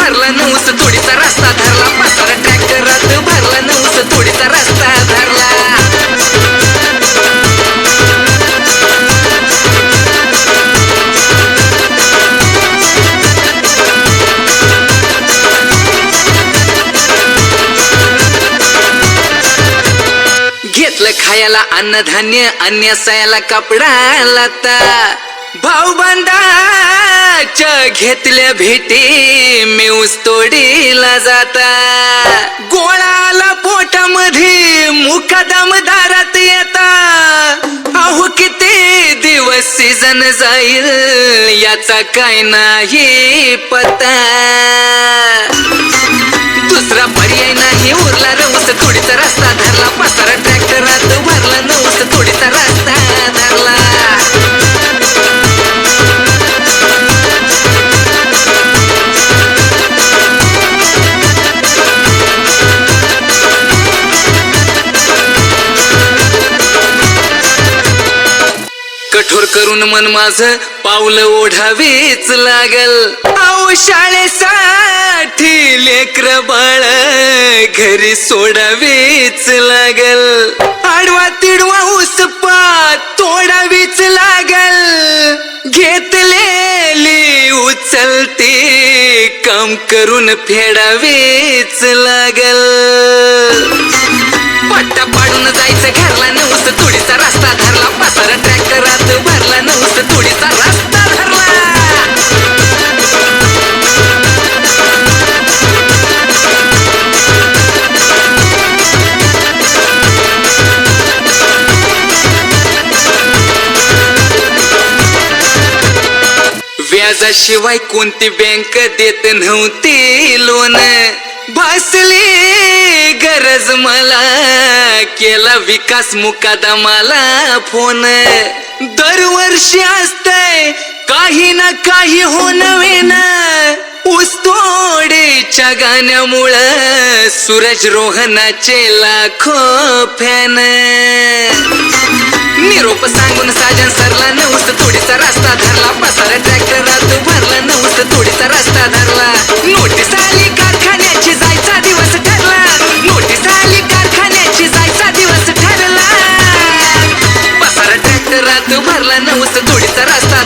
भरला नऊस थोडीसा रस्ता धरला पसारा ट्रॅक्टरात भरला नऊस थोडीसा रस्ता धरला घेतलं खायला अन्नधान्य अन्यासायाला कपडा लता भाऊबंदाच्या घेतल्या भेटी मी ऊस तोडीला जाता गोळाला पोटामध्ये मुकादम दारात येता अहो किती दिवस सीजन जाईल याचा काय नाही पता दुसरा पर्याय नाही उरला रऊस थोडीसा रस्ता धरला पसारा ट्रॅक्टरात भरला नऊस थोडीसा रस्ता धरला कठोर करून मन माझं पावलं ओढावीच लागल आऊ शाळेसाठी लेकर बाळ घरी सोडावीच लागल आडवा तिडवा उसपात तोडावीच लागल घेतलेली उचलती काम करून फेडावीच लागल पट्टा पाडून जायचं घरला नऊस थोडीसा रस्ता धरला पसारा ट्रॅक्टरात भरला नऊस थोडीसा रस्ता धरला व्याजाशिवाय कोणती बँक देत नव्हती लोन भासली गरज मला केला विकास मुकादमाला फोन दरवर्षी असतंय काही ना काही होणं ऊसतोडीच्या गाण्यामुळं सूरज रोहनाचे लाखो फॅन निरोप सांगून साजन सरला नऊस थोडीसा रस्ता धरला पसारा ट्रॅक्टरात भरला नऊस थोडीसा रस्ता धरला नोटीस आली कारखान्याची जायचा दिवस ठरला नोटीस आली कारखान्याची जायचा दिवस ठरला पसारा ट्रॅक्टरात भरला नऊस थोडीसा रस्ता